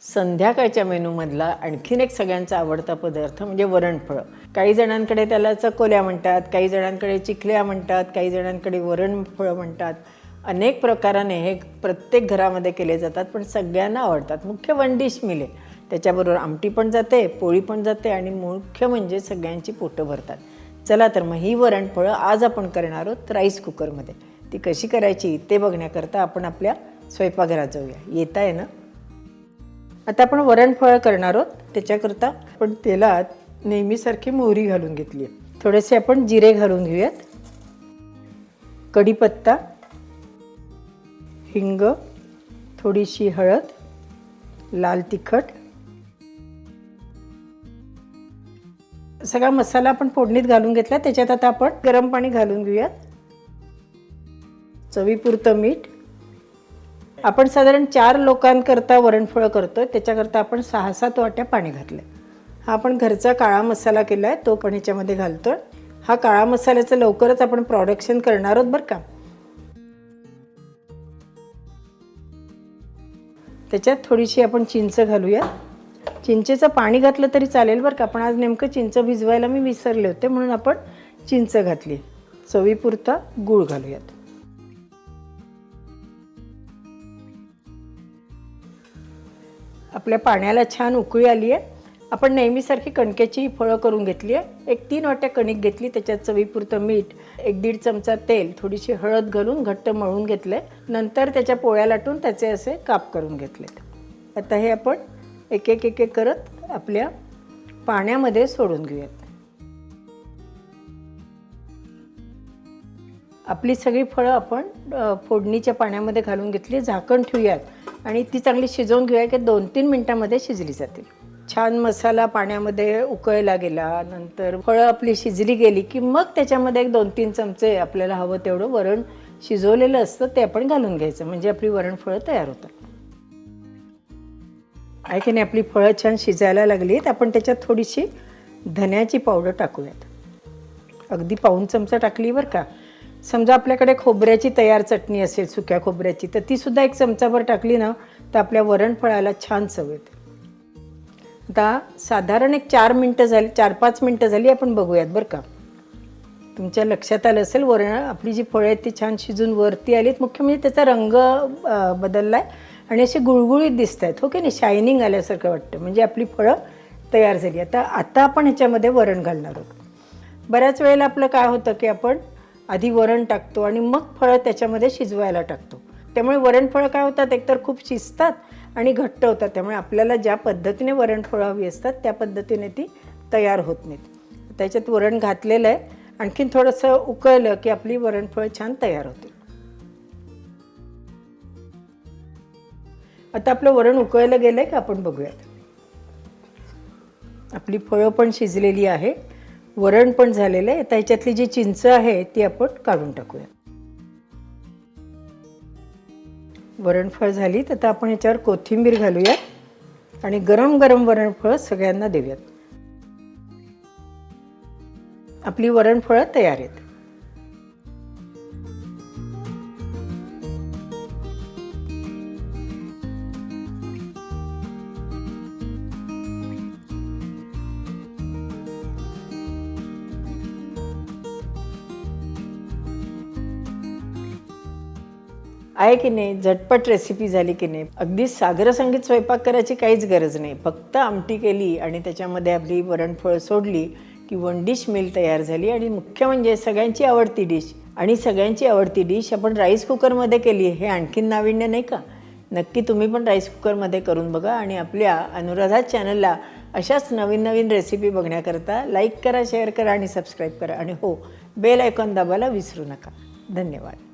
संध्याकाळच्या मेनूमधला आणखीन एक सगळ्यांचा आवडता पदार्थ म्हणजे वरणफळं. काही जणांकडे त्याला चकोल्या म्हणतात, काही जणांकडे चिखल्या म्हणतात, काही जणांकडे वरणफळं म्हणतात. अनेक प्रकाराने हे प्रत्येक घरामध्ये केले जातात, पण सगळ्यांना आवडतात. मुख्य वन डिश मील आहे. त्याच्याबरोबर आमटी पण जाते, पोळी पण जाते आणि मुख्य म्हणजे सगळ्यांची पोटं भरतात. चला तर मग ही वरणफळं आज आपण करणार आहोत राईस कुकरमध्ये. ती कशी करायची ते बघण्याकरता आपण आपल्या स्वयंपाकघरात जाऊया. येत आहे ना? आता आपण वरणफळं करणार आहोत. त्याच्याकरता आपण तेलात नेहमीसारखी मोहरी घालून घेतली आहे. थोडेसे आपण जिरे घालून घेऊयात, कढीपत्ता, हिंग, थोडीशी हळद, लाल तिखट, सगळा मसाला आपण फोडणीत घालून घेतला. त्याच्यात आता आपण गरम पाणी घालून घेऊयात. चवीपुरतं मीठ. आपण साधारण 4 लोकांकरता वरणफळं करतोय, त्याच्याकरता आपण 6-7 वाट्या पाणी घातलं. हा आपण घरचा काळा मसाला केला आहे, तो पण ह्याच्यामध्ये घालतोय. हा काळा मसाल्याचं लवकरच आपण प्रोडक्शन करणार आहोत बरं का. त्याच्यात थोडीशी आपण चिंच घालूया. चिंचेचं पाणी घातलं तरी चालेल बरं का, पण आज नेमकं चिंच भिजवायला मी विसरले होते म्हणून आपण चिंच घातली. चवीपुरता गूळ घालूयात. आपल्या पाण्याला छान उकळी आली आहे. आपण नेहमीसारखी कणकेची फळं करून घेतली आहे. एक 3 वाट्या कणिक घेतली, त्याच्यात चवीपुरतं मीठ, 1-1.5 चमचा तेल, थोडीशी हळद घालून घट्ट मळून घेतले. नंतर त्याच्या पोळ्या लाटून त्याचे असे काप करून घेतलेत. आता हे आपण एक एक करत आपल्या पाण्यामध्ये सोडून घेऊयात. आपली सगळी फळं आपण फोडणीच्या पाण्यामध्ये घालून घेतली. झाकण ठेवूयात आणि ती चांगली शिजवून घेऊया की 2-3 मिनटामध्ये शिजली जातील. छान मसाला पाण्यामध्ये उकळला गेला, नंतर फळं आपली शिजली गेली की मग त्याच्यामध्ये एक 2-3 चमचे आपल्याला हवं तेवढं वरण शिजवलेलं असतं ते आपण घालून घ्यायचं, म्हणजे आपली वरणफळं तयार होतात. आहे की नाही? आपली फळं छान शिजायला लागली आहेत. आपण त्याच्यात थोडीशी धन्याची पावडर टाकूयात. अगदी पाऊण चमचा टाकली बरं का. समजा आपल्याकडे खोबऱ्याची तयार चटणी असेल, सुक्या खोबऱ्याची, तर तीसुद्धा 1 चमचाभर टाकली ना तर आपल्या वरणफळाला छान चव येते. आता साधारण एक 4 मिनटं झाली, 4-5 मिनटं झाली, आपण बघूयात बरं का. तुमच्या लक्षात आलं असेल, वरण आपली जी फळं आहेत ती छान शिजून वरती आलीत. मुख्य म्हणजे त्याचा रंग बदलला आहे आणि अशी गुळगुळीत दिसत आहेत, हो की नाही? शायनिंग आल्यासारखं वाटतं, म्हणजे आपली फळं तयार झाली. आता आपण ह्याच्यामध्ये वरण घालणार आहोत. बऱ्याच वेळेला आपलं काय होतं की आपण आधी वरण टाकतो आणि मग फळं त्याच्यामध्ये शिजवायला टाकतो. त्यामुळे वरणफळं काय होतात, एकतर खूप शिजतात आणि घट्ट होतात. त्यामुळे आपल्याला ज्या पद्धतीने वरणफळं हवी असतात त्या पद्धतीने ती तयार होत नाहीत. त्याच्यात वरण घातलेलं आहे. आणखीन थोडंसं उकळलं की आपली वरणफळं छान तयार होते. आता आपलं वरण उकळलं गेलं आहे का आपण बघूयात. आपली फळं पण शिजलेली आहे, वरण पण झालेलं आहे. आता ह्याच्यातली जी चिंच आहे ती आपण काढून टाकूया. वरणफळ झाली तर आता आपण ह्याच्यावर कोथिंबीर घालूयात आणि गरम गरम वरणफळं सगळ्यांना देऊयात. आपली वरणफळं तयार आहेत. आहे की नाही? झटपट रेसिपी झाली की नाही? अगदी सागरसंगीत स्वयंपाक करायची काहीच गरज नाही. फक्त आमटी केली आणि त्याच्यामध्ये आपली वरणफळं सोडली की वन डिश मील तयार झाली. आणि मुख्य म्हणजे सगळ्यांची आवडती डिश, आणि सगळ्यांची आवडती डिश आपण राईस कुकरमध्ये केली. हे आणखीन नाविन्य नाही का? नक्की तुम्ही पण राईस कुकरमध्ये करून बघा. आणि आपल्या अनुराधा चॅनलला अशाच नवीन नवीन रेसिपी बघण्याकरता लाईक करा, शेअर करा आणि सबस्क्राईब करा. आणि हो, बेल आयकॉन दाबायला विसरू नका. धन्यवाद.